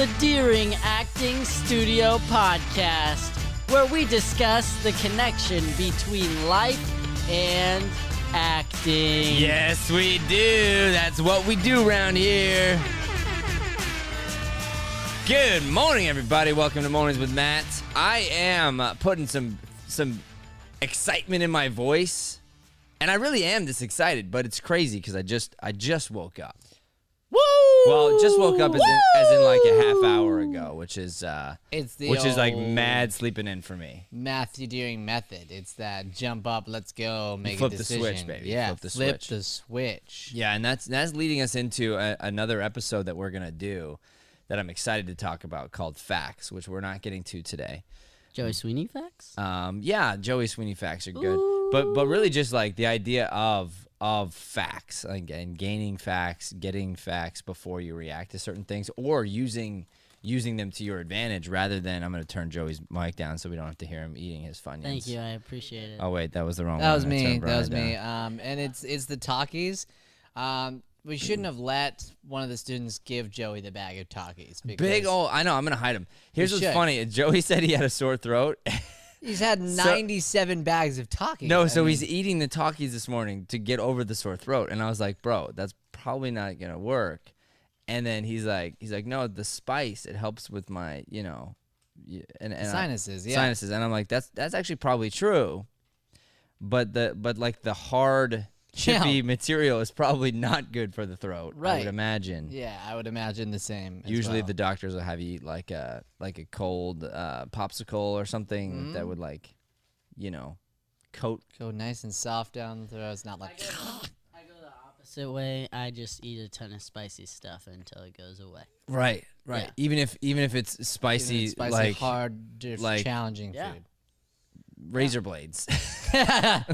the Deering Acting Studio podcast, where we discuss the connection between life and acting. Yes, we do. That's what we do around here. Good morning, everybody. Welcome to Mornings with Matt. I am putting some excitement in my voice, and I really am this excited, but it's crazy because I just woke up. Woo! Well, just woke up as in like a half hour ago, which is like mad sleeping in for me. Matthew Deering method. It's that jump up, let's go, make flip a the decision. switch, baby. Yeah, Flip the switch. Yeah, and that's leading us into another episode that we're gonna do that I'm excited to talk about called Facts, which we're not getting to today. Joey Sweeney facts? Yeah, Joey Sweeney facts are good, but really just like the idea of facts, like, and gaining facts, getting facts before you react to certain things, or using them to your advantage rather than, I'm going to turn Joey's mic down so we don't have to hear him eating his Funyuns. Thank you, I appreciate it. Oh wait, that was the wrong one. That was me. Down. And it's the talkies. We shouldn't have let one of the students give Joey the bag of talkies. Big old, I know, I'm going to hide him. Here's what's funny. Joey said he had a sore throat. He's had 97 bags of talkies. No, he's eating the talkies this morning to get over the sore throat. And I was like, bro, that's probably not going to work. And then he's like, no, the spice, it helps with my, sinuses, sinuses. And I'm like, that's actually probably true. But like the hard, chippy material is probably not good for the throat. Right. I would imagine. Yeah, I would imagine the same. Usually the doctors will have you eat like a cold popsicle or something that would coat. Go nice and soft down the throat. It's not like. I go the opposite way. I just eat a ton of spicy stuff until it goes away. Right. Yeah. Even if it's spicy, like hard, challenging food. Razor blades. That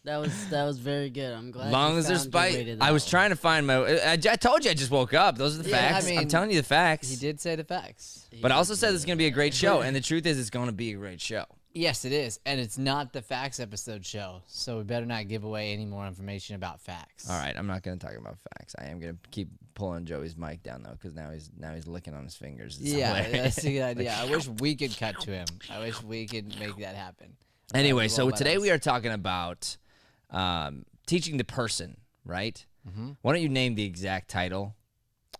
was very good. I'm glad. As long as there's spice. I was trying to find I told you I just woke up. Those are the facts. I'm telling you the facts. He did say the facts. But I also said it's going to be a great show, and the truth is it's going to be a great show. Yes, it is. And it's not the facts episode show, so we better not give away any more information about facts. All right, I'm not going to talk about facts. I am going to keep pulling Joey's mic down, though, because now he's licking on his fingers. It's hilarious. That's a good idea. I wish we could cut to him. I wish we could make that happen. Anyway, so today we are talking about teaching the person, right? Mm-hmm. Why don't you name the exact title?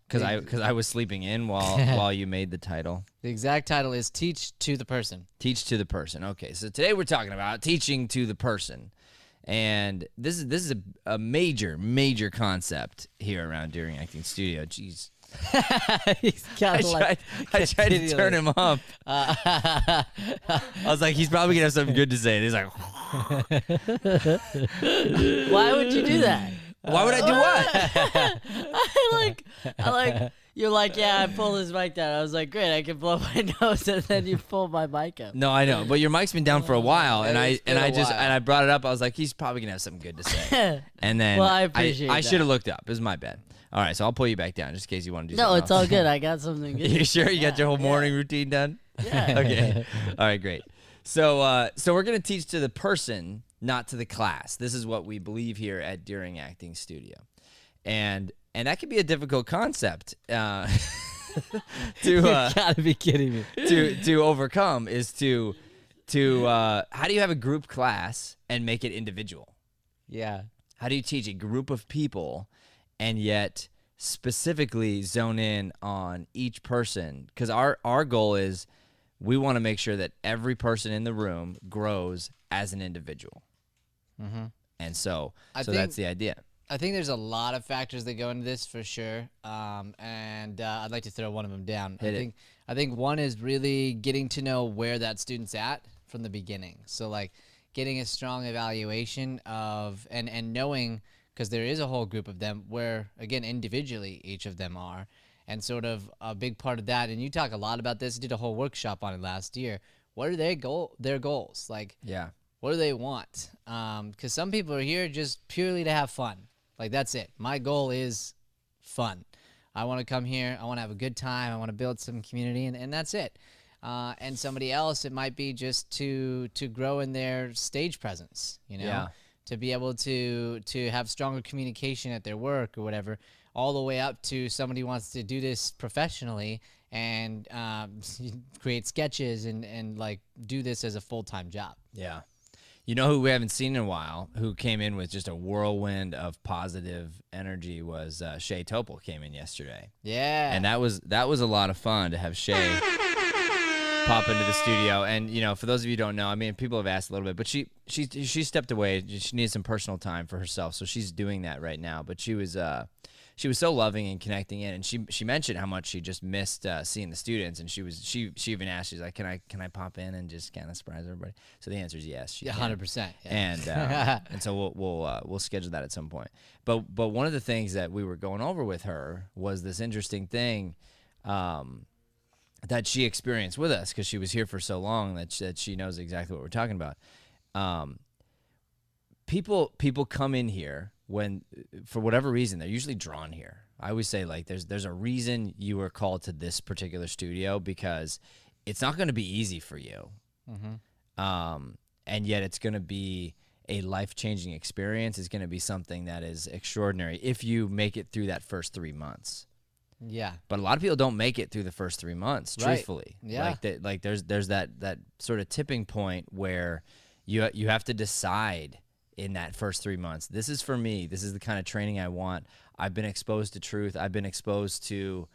Because I was sleeping in while you made the title. The exact title is Teach to the Person. Teach to the person. Okay, so today we're talking about teaching to the person. And this is a major concept here around Deering Acting Studio. Jeez. I tried to turn him up. I was like, he's probably gonna have something good to say. And he's like, why would you do that? Why would I do what? I like. You're like, yeah, I pulled his mic down. I was like, great, I can blow my nose, and then you pull my mic up. No, I know, but your mic's been down for a while, and I brought it up. I was like, he's probably gonna have something good to say. And then well, I appreciate I should have looked up. It was my bad. All right, so I'll pull you back down just in case you want to do something. No, it's all good. I got something good. You sure? You got your whole morning routine done? Yeah. Okay. All right, great. So we're gonna teach to the person, not to the class. This is what we believe here at Deering Acting Studio, and that can be a difficult concept to you gotta be kidding me. to overcome. Is to how do you have a group class and make it individual? Yeah. How do you teach a group of people and yet specifically zone in on each person? Because our goal is we want to make sure that every person in the room grows as an individual. Mm-hmm. And so that's the idea. I think there's a lot of factors that go into this for sure, and I'd like to throw one of them down. I think one is really getting to know where that student's at from the beginning. So like getting a strong evaluation of and knowing, because there is a whole group of them where, again, individually each of them are, and sort of a big part of that, and you talk a lot about this, you did a whole workshop on it last year. What are their goals? Like, yeah. What do they want? Because some people are here just purely to have fun. Like, that's it. My goal is fun. I want to come here. I want to have a good time. I want to build some community, and that's it. And somebody else, it might be just to grow in their stage presence, to be able to have stronger communication at their work or whatever, all the way up to somebody who wants to do this professionally and create sketches and like do this as a full-time job. Yeah. You know who we haven't seen in a while, who came in with just a whirlwind of positive energy, was Shay Topol came in yesterday. Yeah. And that was a lot of fun to have Shay pop into the studio. And, you know, for those of you who don't know, I mean, people have asked a little bit, but she stepped away. She needs some personal time for herself, so she's doing that right now. But she was so loving and connecting in, and she mentioned how much she just missed seeing the students, and she even asked, she's like, can I pop in and just kind of surprise everybody? So the answer is yes. She 100%. And so we'll schedule that at some point. But one of the things that we were going over with her was this interesting thing that she experienced with us, because she was here for so long that she knows exactly what we're talking about. People come in here when, for whatever reason, they're usually drawn here. I always say, like, there's a reason you were called to this particular studio, because it's not going to be easy for you. And yet it's going to be a life-changing experience. It's going to be something that is extraordinary if you make it through that first 3 months. Yeah. But a lot of people don't make it through the first 3 months, truthfully. Yeah. Like there's that sort of tipping point where you have to decide in that first 3 months, this is for me. This is the kind of training I want. I've been exposed to truth. I've been exposed to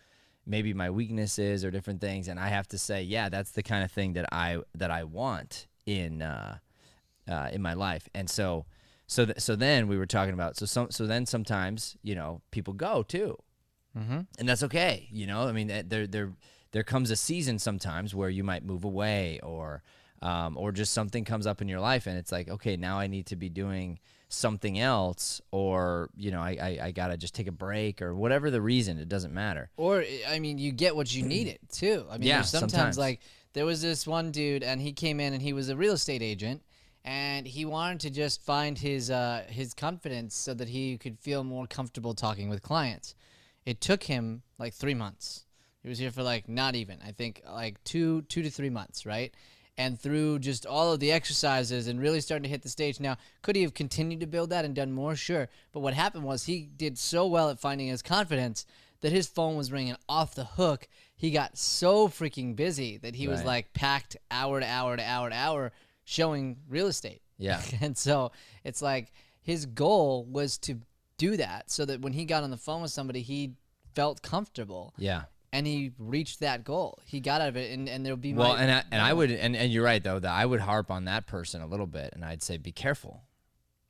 maybe my weaknesses or different things, and I have to say, yeah, that's the kind of thing that I want in my life. And so then we were talking about, so then sometimes, you know, people go too. And that's okay. You know, I mean, there comes a season sometimes where you might move away, or just something comes up in your life and it's like, okay, now I need to be doing something else, or, you know, I gotta just take a break, or whatever the reason, it doesn't matter. Or, I mean, you get what you needed too. I mean, Yeah, there's sometimes sometimes. like, there was this one dude, and he came in and he was a real estate agent, and he wanted to just find his confidence so that he could feel more comfortable talking with clients. It took him like 3 months. He was here for like, not even, I think like two to 3 months, right? And through just all of the exercises and really starting to hit the stage. Now, could he have continued to build that and done more? Sure. But what happened was he did so well at finding his confidence that his phone was ringing off the hook. He got so freaking busy that he was like packed hour to hour to hour to hour showing real estate. Yeah. And so it's like his goal was to do that so that when he got on the phone with somebody, he felt comfortable. Yeah. And he reached that goal. He got out of it, and there'll be well, I would, and you're right though, that I would harp on that person a little bit, and I'd say, be careful.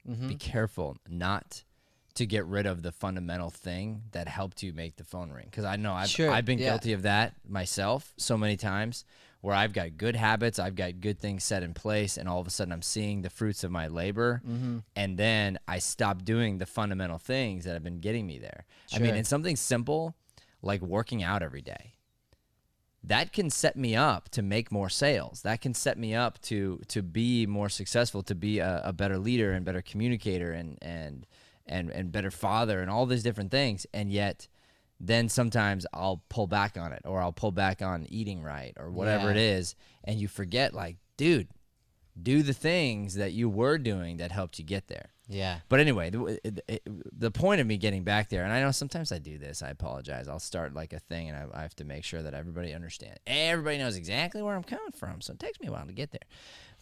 Be careful not to get rid of the fundamental thing that helped you make the phone ring. Because I know I've been guilty of that myself so many times, where I've got good habits, I've got good things set in place, and all of a sudden I'm seeing the fruits of my labor, and then I stop doing the fundamental things that have been getting me there. I mean, it's something simple like working out every day. That can set me up to make more sales. That can set me up to be more successful, to be a better leader and better communicator and better father and all these different things. And yet then sometimes I'll pull back on it, or I'll pull back on eating right, or whatever it is, and you forget, like, dude, do the things that you were doing that helped you get there. Yeah. But anyway, the point of me getting back there, and I know sometimes I do this, I apologize. I'll start like a thing, and I have to make sure that everybody understands. Everybody knows exactly where I'm coming from, so it takes me a while to get there.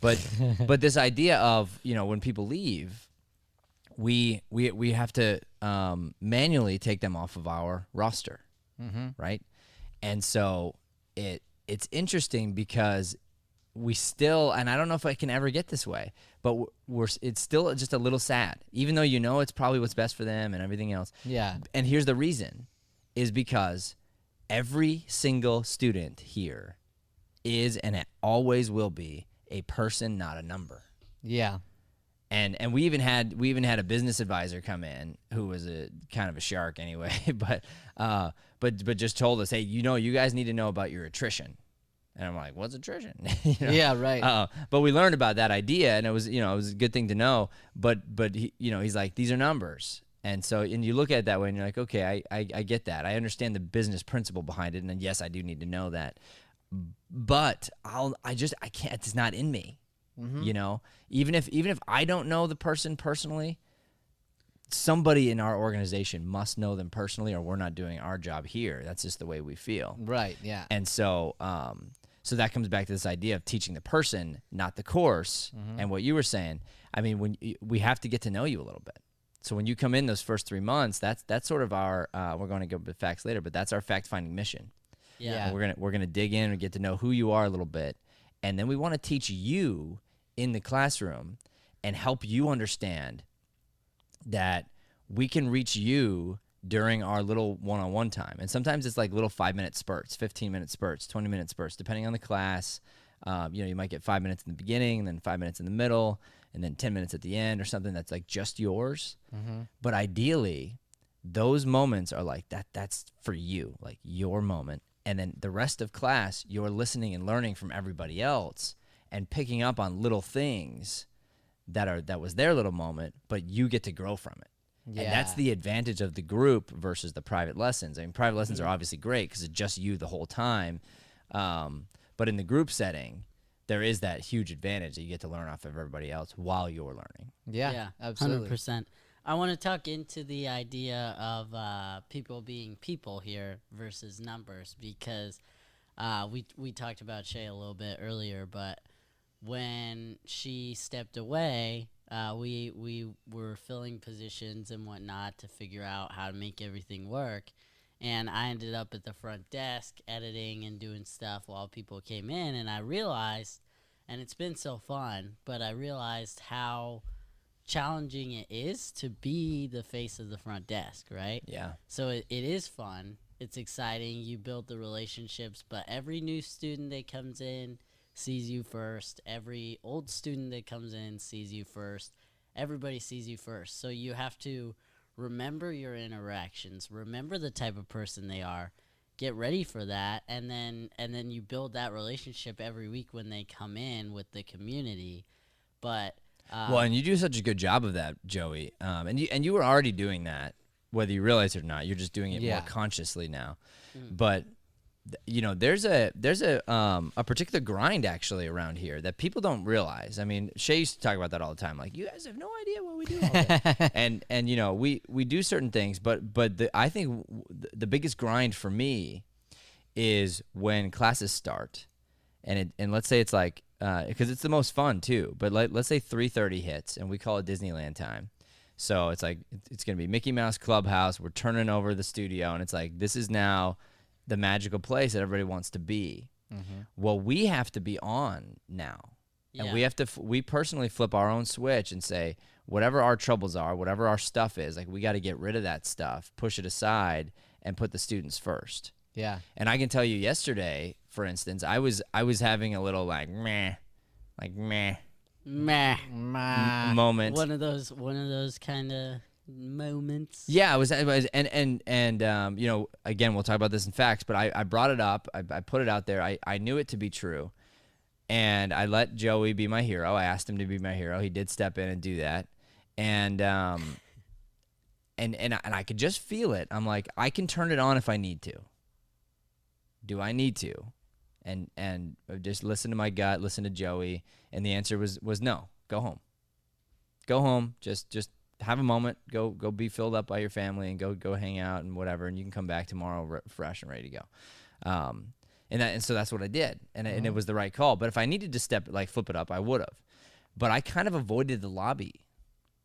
But this idea of, you know, when people leave, we have to manually take them off of our roster, right? And so it's interesting because we still, and I don't know if I can ever get this way, but it's still just a little sad, even though you know it's probably what's best for them and everything else. Yeah. And here's the reason, is because every single student here is, and it always will be, a person, not a number. Yeah. And we even had a business advisor come in who was a kind of a shark anyway, but just told us, hey, you know, you guys need to know about your attrition. And I'm like, what's attrition? You know? Yeah, right. But we learned about that idea, and it was, you know, it was a good thing to know. But he, you know, he's like, these are numbers, and so, and you look at it that way, and you're like, okay, I get that. I understand the business principle behind it, and then yes, I do need to know that. But I can't. It's not in me. You know, even if I don't know the person personally, somebody in our organization must know them personally, or we're not doing our job here. That's just the way we feel. Right. Yeah. And so, so that comes back to this idea of teaching the person, not the course. And what you were saying, I mean, we have to get to know you a little bit. So when you come in those first 3 months, that's sort of our, we're going to go with facts later, but that's our fact-finding mission. Yeah. And we're gonna dig in and get to know who you are a little bit, and then we want to teach you in the classroom and help you understand that we can reach you during our little one-on-one time. And sometimes it's like little 5-minute spurts, 15-minute spurts, 20-minute spurts, depending on the class. You might get 5 minutes in the beginning, and then 5 minutes in the middle, and then 10 minutes at the end, or something that's like just yours. But ideally, those moments are like that's for you, like your moment. And then the rest of class, you're listening and learning from everybody else and picking up on little things that was their little moment, but you get to grow from it. Yeah. And that's the advantage of the group versus the private lessons. I mean, private lessons are obviously great because it's just you the whole time. But in the group setting, there is that huge advantage that you get to learn off of everybody else while you're learning. Yeah. Absolutely. 100%. I want to talk into the idea of people being people here versus numbers, because we talked about Shay a little bit earlier, but when she stepped away, we were filling positions and whatnot to figure out how to make everything work. And I ended up at the front desk editing and doing stuff while people came in. And I realized, and it's been so fun, but I realized how challenging it is to be the face of the front desk, right? Yeah. So it is fun. It's exciting. You build the relationships, but every new student that comes in sees you first. Every old student that comes in sees you first. Everybody sees you first. So you have to remember your interactions, remember the type of person they are, get ready for that, and then you build that relationship every week when they come in with the community. But well, and you do such a good job of that, Joey. And you were already doing that, whether you realize it or not. You're just doing it more consciously now. But there's a particular grind actually around here that people don't realize. I mean, Shay used to talk about that all the time. Like, you guys have no idea what we do all day. and we do certain things, but I think the biggest grind for me is when classes start, and let's say it's like because it's the most fun too. But let's say 3:30 hits, and we call it Disneyland time. So it's like it's gonna be Mickey Mouse Clubhouse. We're turning over the studio, and it's like this is now the magical place that everybody wants to be. Well, we have to be on now. And we personally flip our own switch and say, whatever our troubles are, whatever our stuff is, like, we got to get rid of that stuff, push it aside, and put the students first. Yeah. And I can tell you yesterday, for instance, I was having a little meh moment. One of those kind of moments. Yeah, I was and again, we'll talk about this in facts, but I brought it up. I put it out there. I knew it to be true, and I let Joey be my hero. I asked him to be my hero. He did step in and do that, and I could just feel it. I'm like, I can turn it on if I need to. Do I need to? And just listen to my gut, listen to Joey, and the answer was no. Go home. Go home. Just have a moment, go be filled up by your family, and go hang out and whatever, and you can come back tomorrow fresh and ready to go. And so that's what I did, and it was the right call. But if I needed to flip it up, I would have. But I kind of avoided the lobby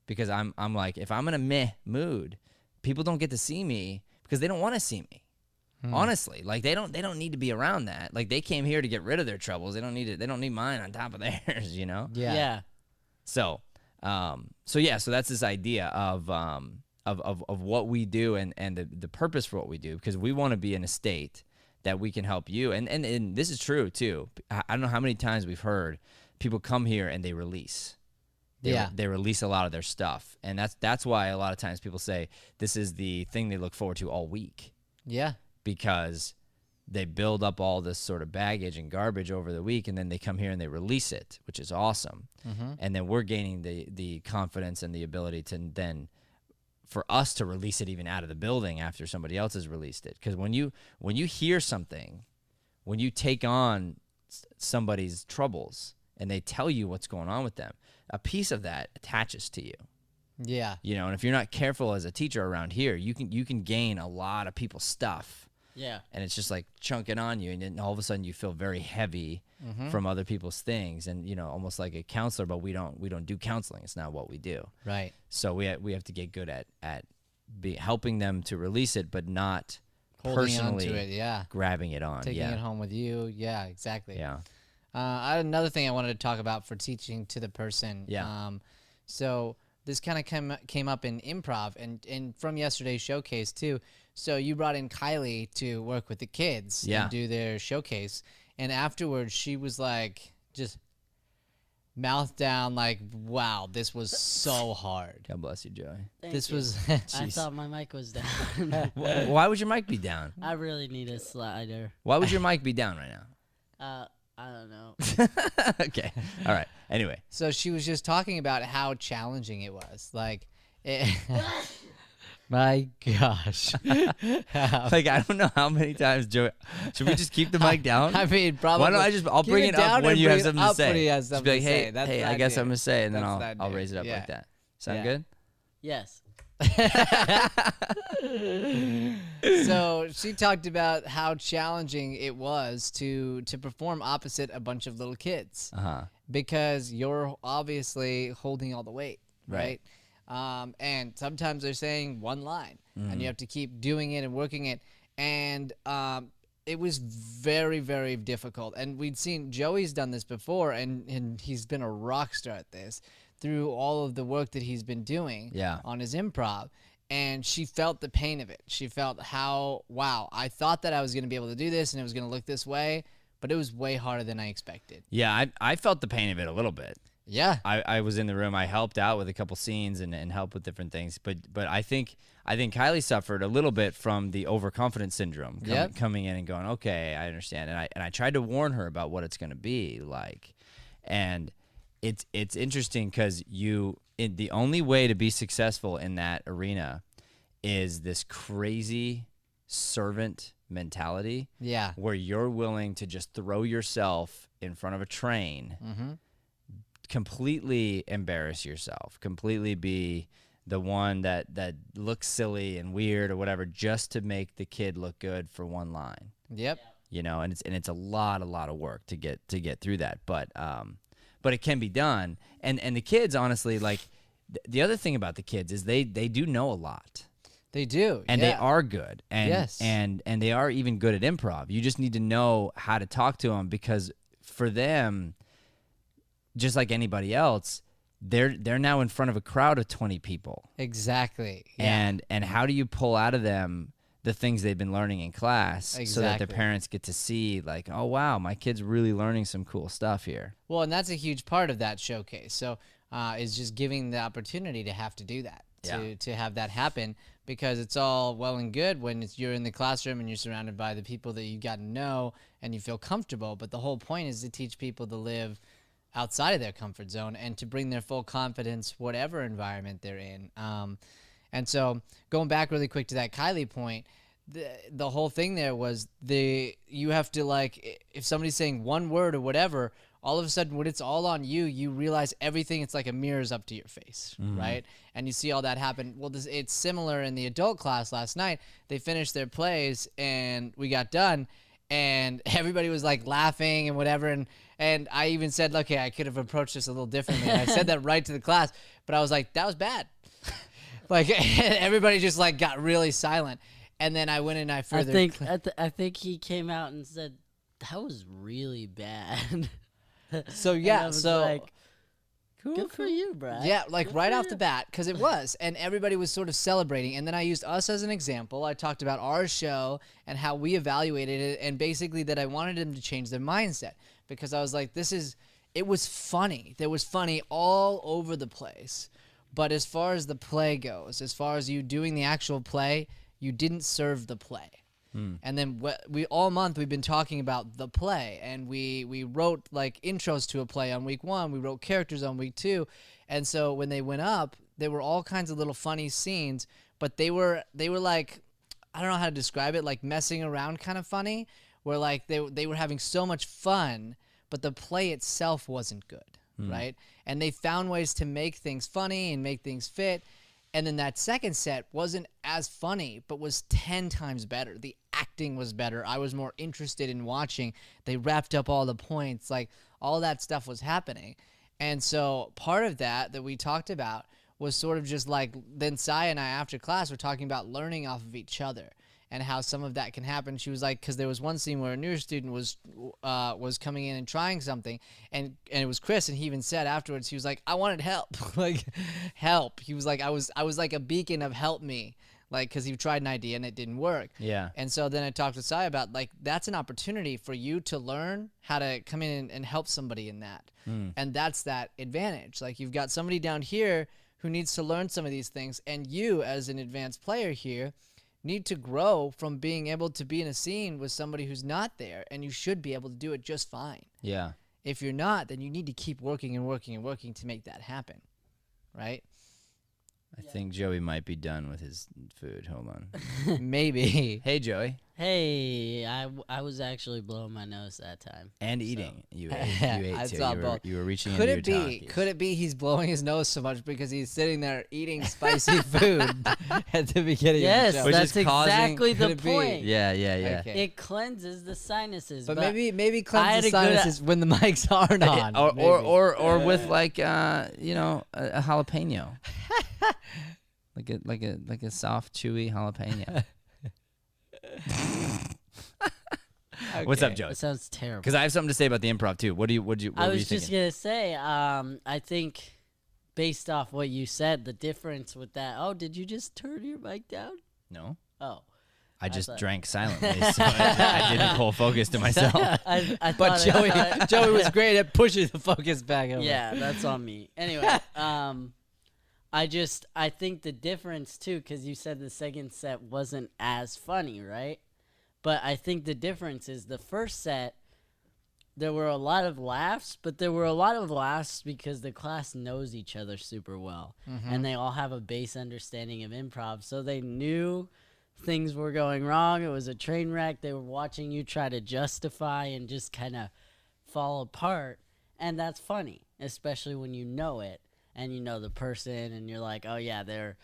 because I'm like, if I'm in a meh mood, people don't get to see me because they don't want to see me. Honestly, like they don't need to be around that. Like, they came here to get rid of their troubles. They don't need mine on top of theirs. Yeah. So that's this idea of what we do and the purpose for what we do, because we want to be in a state that we can help you. And this is true too. I don't know how many times we've heard people come here and they release. They release a lot of their stuff. And that's why a lot of times people say this is the thing they look forward to all week. Yeah. Because they build up all this sort of baggage and garbage over the week, and then they come here and they release it, which is awesome. And then we're gaining the confidence and the ability to then, for us to release it even out of the building after somebody else has released it. Because when you hear something, when you take on somebody's troubles and they tell you what's going on with them, a piece of that attaches to you. Yeah. You know, and if you're not careful as a teacher around here, you can gain a lot of people's stuff. Yeah. And it's just like chunking on you, and then all of a sudden you feel very heavy from other people's things, and you know, almost like a counselor, but we don't do counseling. It's not what we do. Right. So we have to get good at helping them to release it, but not Holding personally on to it, yeah. grabbing it on. Taking it home with you. Yeah, exactly. Yeah. I had another thing I wanted to talk about for teaching to the person. Yeah. So this kind of came up in improv and from yesterday's showcase too. So you brought in Kylie to work with the kids and do their showcase. And afterwards she was like, just mouth down, like, wow, this was so hard. God bless you, Joey. Thank you. Was I thought my mic was down. Why would your mic be down? I really need a slider. Why would your mic be down right now? I don't know. Okay. All right. Anyway. So she was just talking about how challenging it was. Like, my gosh. Like, I don't know how many times, Joey. Should we just keep the mic down? I mean, probably. Why don't I'll bring it up when you have something to say. Just be like, hey, I guess I'm going to say it, and then I'll raise it up like that. Sound good? Yes. So she talked about how challenging it was to perform opposite a bunch of little kids because you're obviously holding all the weight, right? And sometimes they're saying one line and you have to keep doing it and working it, and it was very, very difficult. And we'd seen Joey's done this before, and he's been a rock star at this through all of the work that he's been doing on his improv. And she felt the pain of it. She felt how, wow, I thought that I was going to be able to do this and it was going to look this way, but it was way harder than I expected. Yeah, I felt the pain of it a little bit. Yeah. I was in the room. I helped out with a couple scenes and helped with different things. But I think Kylie suffered a little bit from the overconfidence syndrome coming in and going, okay, I understand. And I tried to warn her about what it's going to be like. And it's interesting because the only way to be successful in that arena is this crazy servant mentality. Yeah. Where you're willing to just throw yourself in front of a train, completely embarrass yourself, completely be the one that looks silly and weird or whatever, just to make the kid look good for one line. Yep. You know, and it's a lot of work to get through that, but it can be done. And the kids, honestly, like the other thing about the kids is they do know a lot. They do. And they are good. And yes. and they are even good at improv. You just need to know how to talk to them, because for them, just like anybody else, they're now in front of a crowd of 20 people. Exactly. Yeah. And how do you pull out of them the things they've been learning in class so that their parents get to see, like, oh, wow, my kid's really learning some cool stuff here. Well, and that's a huge part of that showcase. So is just giving the opportunity to have to do that, to have that happen, because it's all well and good when you're in the classroom and you're surrounded by the people that you got to know and you feel comfortable. But the whole point is to teach people to live outside of their comfort zone and to bring their full confidence, whatever environment they're in. And so going back really quick to that Kylie point, the whole thing there was you have to, like, if somebody's saying one word or whatever, all of a sudden when it's all on you, you realize everything, it's like a mirror's up to your face, right? And you see all that happen. Well, it's similar in the adult class last night. They finished their plays and we got done and everybody was like laughing and whatever. And I even said, okay, I could have approached this a little differently. And I said that right to the class, but I was like, that was bad. Like, everybody just like got really silent. And then I went and I further. I think he came out and said that was really bad. So yeah, so like, good for you, Brad. Yeah, like right off the bat, because it was, and everybody was sort of celebrating. And then I used us as an example. I talked about our show and how we evaluated it, and basically that I wanted them to change their mindset, because I was like, it was funny. There was funny all over the place. But as far as the play goes, as far as you doing the actual play, you didn't serve the play. And then we all month we've been talking about the play, and we wrote like intros to a play on week 1. We wrote characters on week 2, and so when they went up, there were all kinds of little funny scenes, but they were like, I don't know how to describe it, like messing around kind of funny, where like they were having so much fun, but the play itself wasn't good. right? And they found ways to make things funny and make things fit. And then that second set wasn't as funny, but was 10 times better. The acting was better. I was more interested in watching. They wrapped up all the points. Like, all that stuff was happening. And so part of that we talked about was sort of just like, then Sai and I after class were talking about learning off of each other and how some of that can happen. She was like, because there was one scene where a newer student was coming in and trying something, and it was Chris, and he even said afterwards, he was like, I wanted help, like help. He was like, I was like a beacon of help me, like, because he tried an idea and it didn't work. Yeah. And so then I talked to Sai about, like, that's an opportunity for you to learn how to come in and help somebody in that. And that's that advantage. Like, you've got somebody down here who needs to learn some of these things, and you as an advanced player here need to grow from being able to be in a scene with somebody who's not there, and you should be able to do it just fine. Yeah. If you're not, then you need to keep working and working and working to make that happen, right? I think Joey might be done with his food. Hold on. Maybe. Hey, Joey. Hey, I was actually blowing my nose that time. And eating. You ate. You ate I too. saw You were, both. you were reaching Could into it your be? Takis. Could it be he's blowing his nose so much because he's sitting there eating spicy food at the beginning Yes, of the show? Which that's is causing- exactly Could the it be? point. Yeah, yeah, yeah. Okay. It cleanses the sinuses. But but maybe I cleanse had the a good- sinuses when the mics aren't on. or, maybe. or with like a jalapeno. like a soft, chewy jalapeno. What's up, Okay. Joey? That sounds terrible. Because I have something to say about the improv too. What I were you was just thinking? gonna say, I think based off what you said, the difference with that. Oh, did you just turn your mic down? No, Oh, I just thought- drank silently, so I didn't pull focus to myself. I But thought Joey was great at pushing the focus back over. Yeah, that's on me. Anyway, I think the difference too, because you said the second set wasn't as funny, right? But I think the difference is the first set, there were a lot of laughs, but there were a lot of laughs because the class knows each other super well. And they all have a base understanding of improv. So they knew things were going wrong. It was a train wreck. They were watching you try to justify and just kind of fall apart. And that's funny, especially when you know it and you know the person and you're like, oh yeah, they're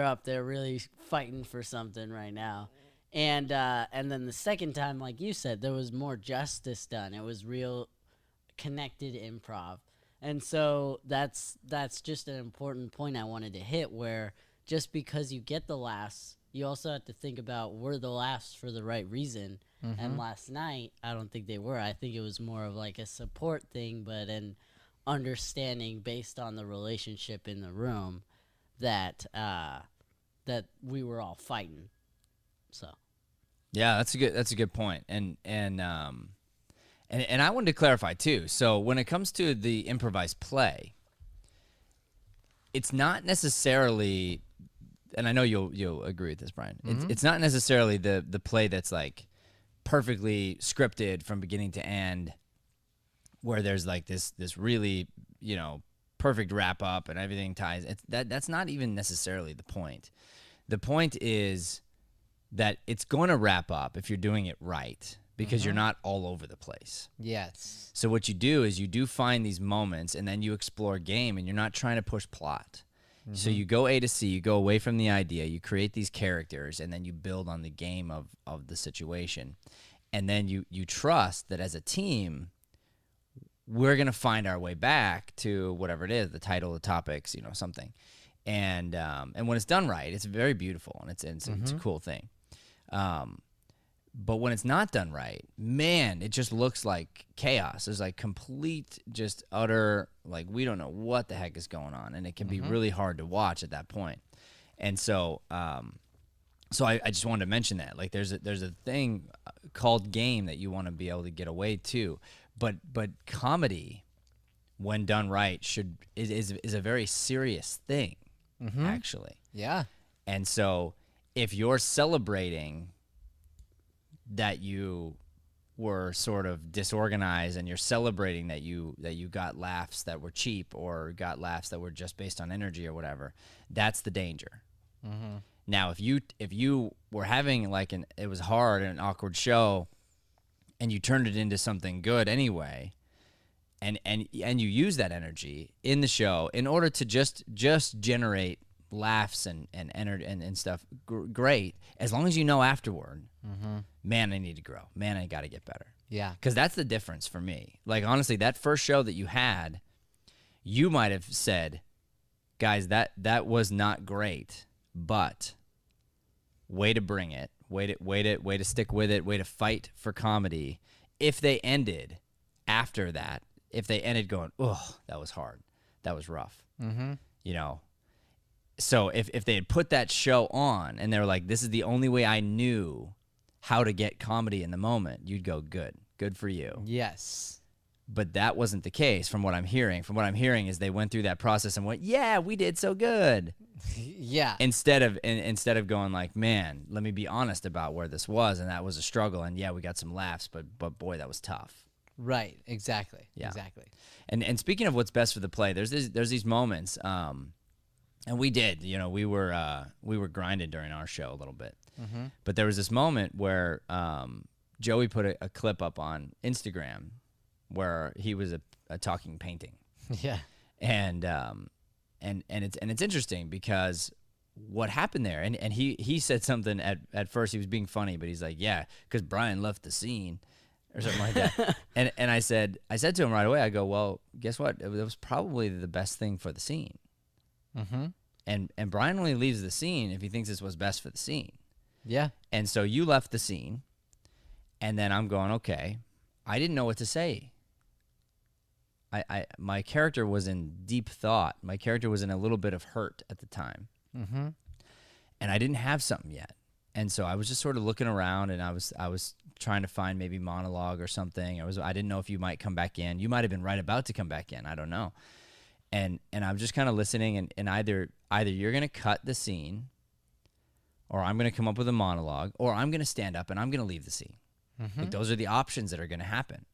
up there really fighting for something right now. And then the second time, like you said, there was more justice done. It was real connected improv. And so that's just an important point I wanted to hit, where just because you get the laughs, you also have to think about, were the laughs for the right reason? And last night, I don't think they were. I think it was more of like a support thing, but an understanding based on the relationship in the room that that we were all fighting. So Yeah, that's a good point. And I wanted to clarify too. So when it comes to the improvised play, it's not necessarily, and I know you'll agree with this, Brian. It's not necessarily the play that's like perfectly scripted from beginning to end, where there's like this really, perfect wrap up and everything ties. That's not even necessarily the point. The point is that it's going to wrap up if you're doing it right, because you're not all over the place. Yes. So what you do is you do find these moments, and then you explore game, and you're not trying to push plot. So you go A to C, you go away from the idea, you create these characters, and then you build on the game of the situation. And then you trust that as a team, we're going to find our way back to whatever it is, the title, the topics, something. And when it's done right, it's very beautiful, and it's a cool thing. But when it's not done right, man, it just looks like chaos. It's like complete, just utter, like we don't know what the heck is going on, and it can be really hard to watch at that point. And so, so I just wanted to mention that, like, there's a thing called game that you want to be able to get away to, but comedy, when done right, is a very serious thing, actually. Yeah. And so if you're celebrating that you were sort of disorganized, and you're celebrating that you got laughs that were cheap, or got laughs that were just based on energy or whatever, that's the danger. Now, if you were having like it was hard and an awkward show, and you turned it into something good anyway, and you use that energy in the show in order to just generate laughs and stuff. Great, as long as you know afterward, man, I need to grow. Man, I got to get better. Yeah, because that's the difference for me. Like, honestly, that first show that you had, you might have said, guys, that was not great, but way to bring it, way to stick with it, way to fight for comedy. If they ended after that, if they ended going, oh, that was hard, that was rough, you know. So if they had put that show on and they were like, this is the only way I knew how to get comedy in the moment, you'd go, good for you. Yes. But that wasn't the case from what I'm hearing. From what I'm hearing is they went through that process and went, yeah, we did so good. Yeah. Instead of going like, man, let me be honest about where this was, and that was a struggle, and yeah, we got some laughs, but boy, that was tough. Right. Exactly. Yeah. Exactly. And speaking of what's best for the play, there's these moments, and we did, you know, we were grinded during our show a little bit, but there was this moment where Joey put a clip up on Instagram where he was a talking painting. Yeah. And it's interesting because what happened there, and he said something at first, he was being funny, but he's like, yeah, because Brian left the scene or something like that. and I said to him right away, I go, well, guess what? It was probably the best thing for the scene. And Brian only leaves the scene if he thinks it's what's best for the scene. Yeah. And so you left the scene, and then I'm going, okay, I didn't know what to say. My character was in deep thought. My character was in a little bit of hurt at the time. And I didn't have something yet. And so I was just sort of looking around, and I was trying to find maybe monologue or something. I didn't know if you might come back in. You might have been right about to come back in. I don't know. And I'm just kind of listening, and either you're going to cut the scene, or I'm going to come up with a monologue, or I'm going to stand up and I'm going to leave the scene. Like, those are the options that are going to happen.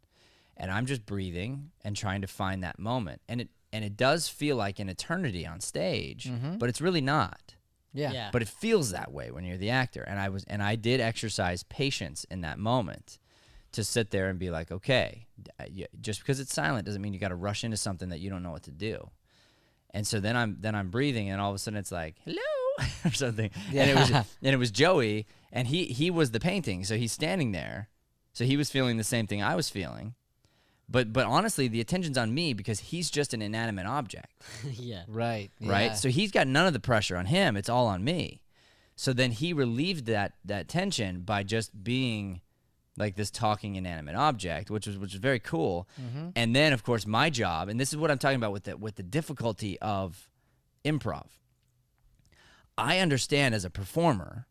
And I'm just breathing and trying to find that moment. And it does feel like an eternity on stage, but it's really not. Yeah. But it feels that way when you're the actor. And I did exercise patience in that moment to sit there and be like, okay, just because it's silent doesn't mean you got to rush into something that you don't know what to do. And so then I'm breathing, and all of a sudden it's like, hello, or something. Yeah. And it was Joey, and he was the painting, so he's standing there. So he was feeling the same thing I was feeling. But honestly, the attention's on me because he's just an inanimate object. Yeah. Right. Right? Yeah. So he's got none of the pressure on him. It's all on me. So then he relieved that tension by just being like this talking inanimate object, which was very cool. And then, of course, my job, and this is what I'm talking about with the difficulty of improv. I understand as a performer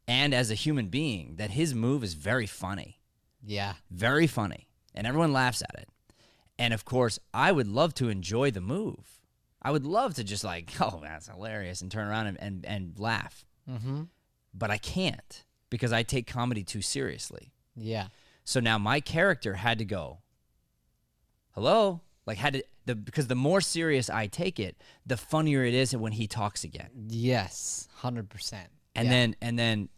and as a human being that his move is very funny. Yeah. Very funny. And everyone laughs at it. And, of course, I would love to enjoy the move. I would love to just like, oh, that's hilarious, and turn around and laugh. But I can't because I take comedy too seriously. Yeah. So now my character had to go, hello? Like, because the more serious I take it, the funnier it is when he talks again. Yes. 100%. And then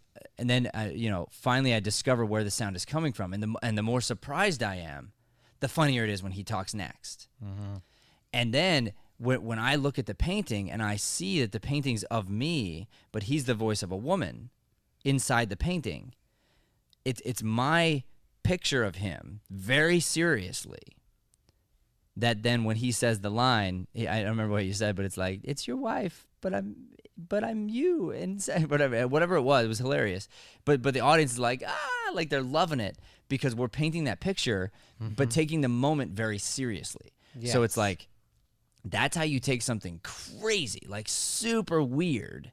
you know, finally I discover where the sound is coming from, and the more surprised I am, the funnier it is when he talks next. And then when I look at the painting and I see that the painting's of me, but he's the voice of a woman inside the painting, it's my picture of him very seriously. That then when he says the line, I don't remember what you said, but it's like, it's your wife, but I'm you, and whatever it was hilarious. But the audience is like, like they're loving it because we're painting that picture, but taking the moment very seriously. Yes. So it's like, that's how you take something crazy, like super weird,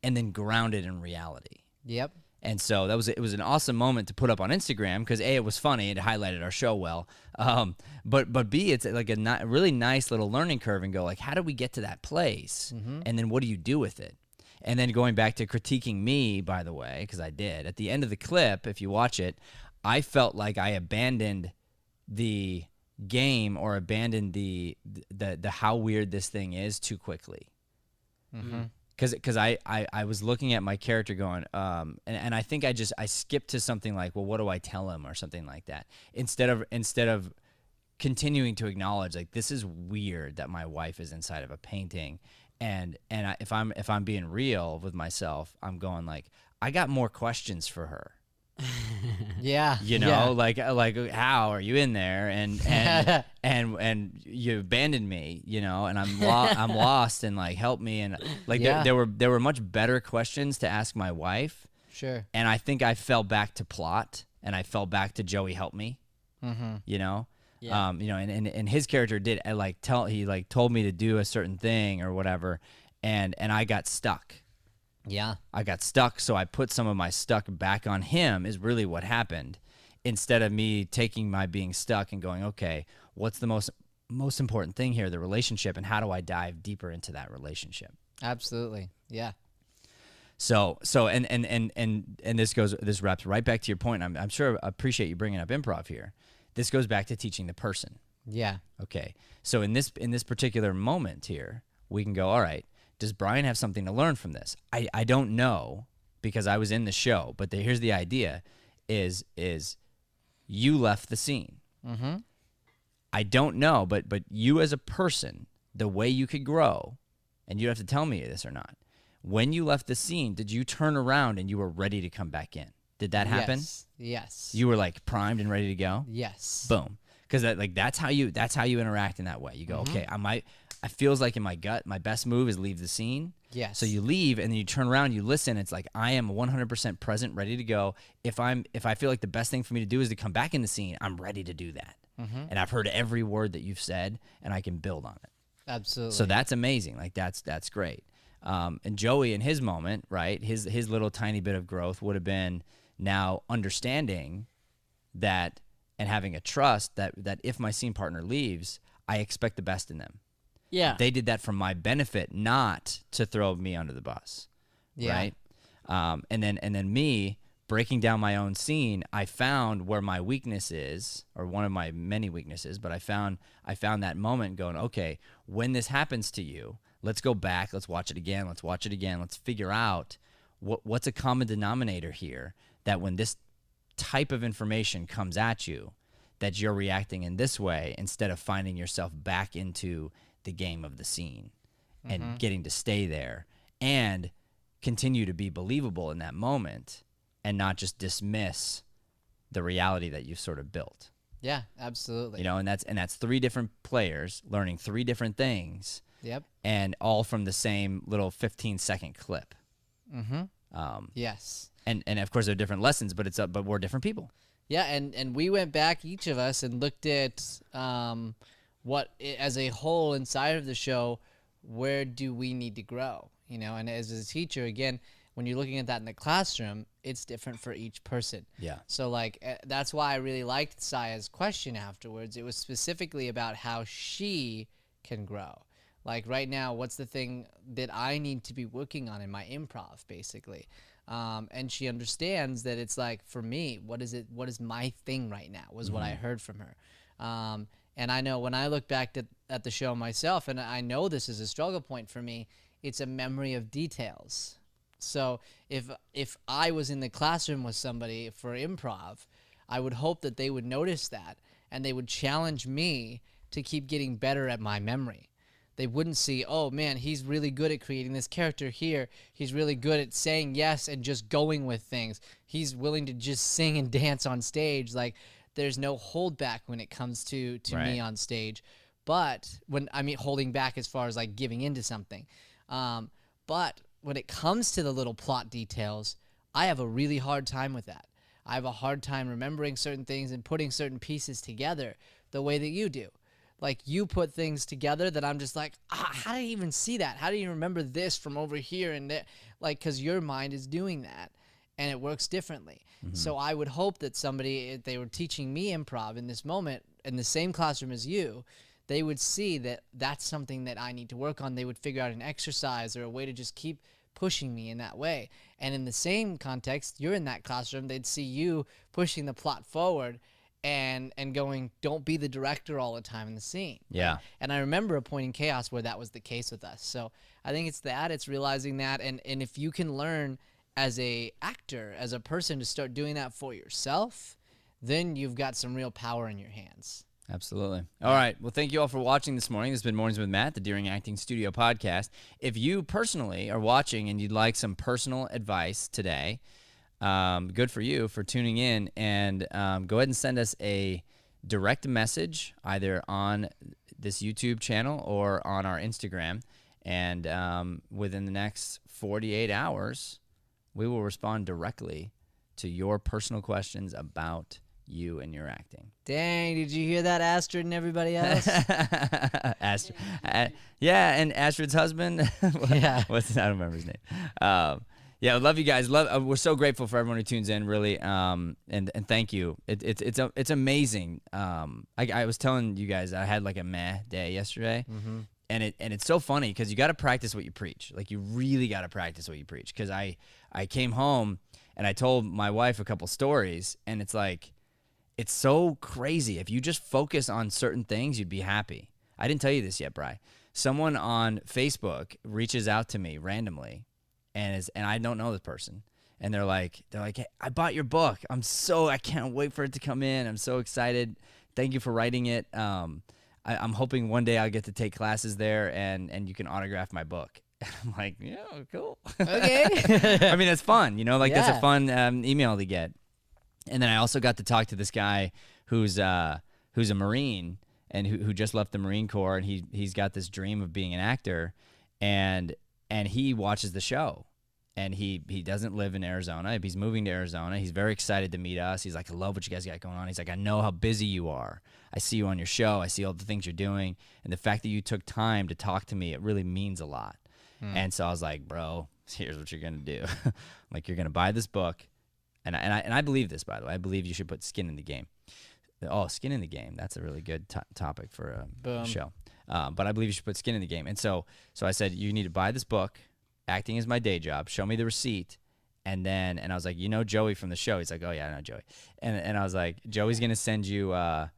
and then ground it in reality. Yep. And so it was an awesome moment to put up on Instagram because A, it was funny, it highlighted our show well, but B, it's like a really nice little learning curve and go like, how do we get to that place, and then what do you do with it? And then going back to critiquing me, by the way, because I did at the end of the clip, if you watch it, I felt like I abandoned the game or abandoned the how weird this thing is too quickly. Because I was looking at my character going, and I think I skipped to something like, well, what do I tell him or something like that, instead of continuing to acknowledge, like, this is weird that my wife is inside of a painting. And if I'm being real with myself, I'm going like, I got more questions for her. Yeah. You know, like how are you in there? And you abandoned me, you know, and I'm lost, and like, help me. And like, there were much better questions to ask my wife. Sure. And I think I fell back to plot, and I fell back to Joey, help me. You know? Yeah. You know, and his character did he told me to do a certain thing or whatever, and I got stuck. Yeah. I got stuck, so I put some of my stuck back on him, is really what happened, instead of me taking my being stuck and going, okay, what's the most important thing here, the relationship, and how do I dive deeper into that relationship? Absolutely. Yeah. So and this wraps right back to your point. I'm sure I appreciate you bringing up improv here. This goes back to teaching the person. Yeah. Okay. So in this particular moment here, we can go, all right, does Brian have something to learn from this? I don't know, because I was in the show, but here's the idea is you left the scene. I don't know, but you as a person, the way you could grow, and you have to tell me this or not, when you left the scene, did you turn around and you were ready to come back in? Did that happen? Yes. You were like primed and ready to go? Yes. Boom. Because that's how you interact in that way. You go, okay, I feels like in my gut, my best move is leave the scene. Yes. So you leave, and then you turn around, you listen. It's like, I am 100% present, ready to go. If I feel like the best thing for me to do is to come back in the scene, I'm ready to do that. And I've heard every word that you've said, and I can build on it. Absolutely. So that's amazing. Like, that's great. And Joey, in his moment, right, his little tiny bit of growth would have been now understanding that, and having a trust that if my scene partner leaves, I expect the best in them. Yeah. They did that for my benefit, not to throw me under the bus. Yeah. Right. And then me breaking down my own scene, I found where my weakness is, or one of my many weaknesses, but I found that moment going, okay, when this happens to you, let's go back, let's watch it again, let's figure out what's a common denominator here, that when this type of information comes at you, that you're reacting in this way, instead of finding yourself back into the game of the scene and getting to stay there and continue to be believable in that moment, and not just dismiss the reality that you've sort of built. Yeah, absolutely. You know, and that's three different players learning three different things. Yep. And all from the same little 15-second clip. Yes. And of course they're different lessons, but but we're different people. Yeah, and we went back, each of us, and looked at as a whole inside of the show, where do we need to grow? You know, and as a teacher, again, when you're looking at that in the classroom, it's different for each person. Yeah. So like that's why I really liked Saya's question afterwards. It was specifically about how she can grow. Like right now, what's the thing that I need to be working on in my improv, basically? And she understands that it's like, for me, what is my thing right now, was what I heard from her. And I know when I look back at the show myself, and I know this is a struggle point for me, it's a memory of details. So if I was in the classroom with somebody for improv, I would hope that they would notice that, and they would challenge me to keep getting better at my memory. They wouldn't see, oh man, he's really good at creating this character here. He's really good at saying yes and just going with things. He's willing to just sing and dance on stage. Like, there's no holdback when it comes to me on stage. But holding back as far as like giving into something. But when it comes to the little plot details, I have a really hard time with that. I have a hard time remembering certain things and putting certain pieces together the way that you do. Like, you put things together that I'm just like, how did I even see that? How do you remember this from over here and there? Like, because your mind is doing that, and it works differently. So I would hope that somebody, if they were teaching me improv in this moment, in the same classroom as you, they would see that that's something that I need to work on. They would figure out an exercise or a way to just keep pushing me in that way. And in the same context, you're in that classroom, they'd see you pushing the plot forward and going, don't be the director all the time in the scene. Yeah. And I remember a point in Chaos where that was the case with us. So I think it's realizing that, and if you can learn as a actor, as a person, to start doing that for yourself, then you've got some real power in your hands. Absolutely. All right. Well, thank you all for watching this morning. This has been Mornings with Matt, the Deering Acting Studio podcast. If you personally are watching and you'd like some personal advice today, good for you for tuning in. And go ahead and send us a direct message either on this YouTube channel or on our Instagram. And within the next 48 hours, we will respond directly to your personal questions about you and your acting. Dang, did you hear that, Astrid and everybody else? Astrid, yeah, and Astrid's husband. Yeah. I don't remember his name. Yeah, I love you guys. We're so grateful for everyone who tunes in, really. And thank you. It's amazing. I was telling you guys I had like a meh day yesterday. Mm-hmm. And it's so funny because you got to practice what you preach. Like, you really got to practice what you preach. Because I came home and I told my wife a couple stories, and it's like, it's so crazy. If you just focus on certain things, you'd be happy. I didn't tell you this yet, Bri. Someone on Facebook reaches out to me randomly, and I don't know this person. And they're like, hey, I bought your book. I can't wait for it to come in. I'm so excited. Thank you for writing it. I'm hoping one day I'll get to take classes there and you can autograph my book. I'm like, yeah, cool. Okay. I mean, it's fun, like that's Yeah. a fun email to get. And then I also got to talk to this guy who's a Marine and who just left the Marine Corps, and he's got this dream of being an actor, and he watches the show. And he doesn't live in Arizona. He's moving to Arizona. He's very excited to meet us. He's like, I love what you guys got going on. He's like, I know how busy you are. I see you on your show. I see all the things you're doing. And the fact that you took time to talk to me, it really means a lot. And so I was like, bro, here's what you're going to do. Like, you're going to buy this book. And I believe this, by the way. I believe you should put skin in the game. Oh, skin in the game. That's a really good topic for a show. But I believe you should put skin in the game. And so I said, you need to buy this book. Acting is my day job. Show me the receipt. And I was like, Joey from the show? He's like, oh, yeah, I know Joey. And I was like, Joey's going to send you a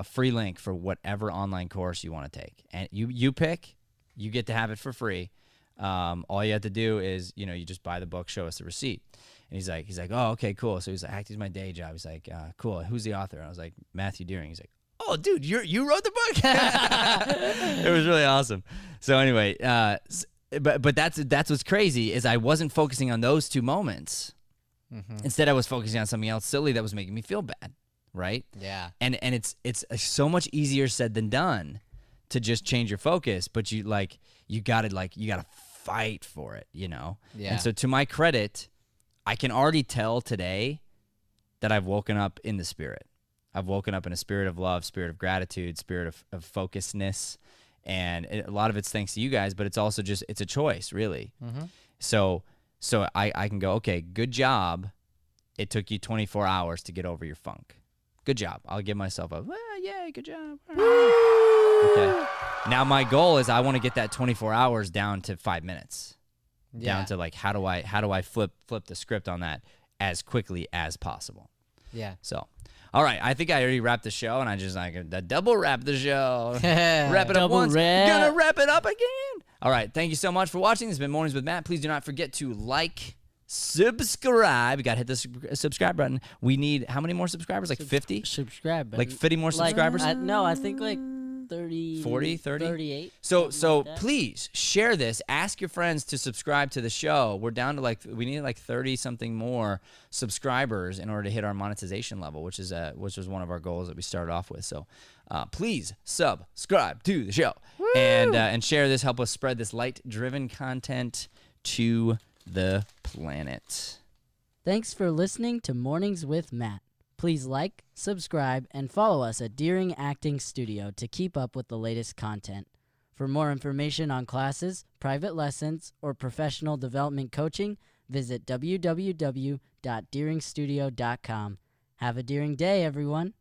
free link for whatever online course you want to take. And you pick. You get to have it for free. All you have to do is, you just buy the book, show us the receipt. And he's like, oh, okay, cool. So he's like, acting's my day job. He's like, cool. Who's the author? And I was like, Matthew Deering. He's like, oh, dude, you wrote the book? It was really awesome. So anyway, but that's what's crazy is I wasn't focusing on those two moments. Mm-hmm. Instead, I was focusing on something else silly that was making me feel bad, right? Yeah. And it's so much easier said than done to just change your focus, but you gotta fight for it, Yeah. And so, to my credit, I can already tell today that I've woken up in the spirit. I've woken up in a spirit of love, spirit of gratitude, spirit of focusedness. And a lot of it's thanks to you guys, but it's also it's a choice, really. Mm-hmm. So I can go, okay, good job. It took you 24 hours to get over your funk. Good job. I'll give myself a, yay, good job. Okay. Now my goal is I want to get that 24 hours down to 5 minutes. Yeah. Down to like, how do I flip the script on that as quickly as possible? Yeah. So, all right. I think I already wrapped the show, and I just double wrap the show. Wrap it up once. Gonna wrap it up again. All right. Thank you so much for watching. This has been Mornings with Matt. Please do not forget to like, subscribe. You got to hit the subscribe button. We need how many more subscribers? Like 50? Subscribe. Like 50 more subscribers? No, I think like 30, 40, 30? 38. So like please share this. Ask your friends to subscribe to the show. We're down to we need like 30 something more subscribers in order to hit our monetization level, which was one of our goals that we started off with. So please subscribe to the show. Woo! And share this. Help us spread this light-driven content to the planet. Thanks for listening to Mornings with Matt. Please like, subscribe, and follow us at Deering Acting Studio to keep up with the latest content. For more information on classes, private lessons, or professional development coaching, visit www.deeringstudio.com. Have a Deering day, everyone.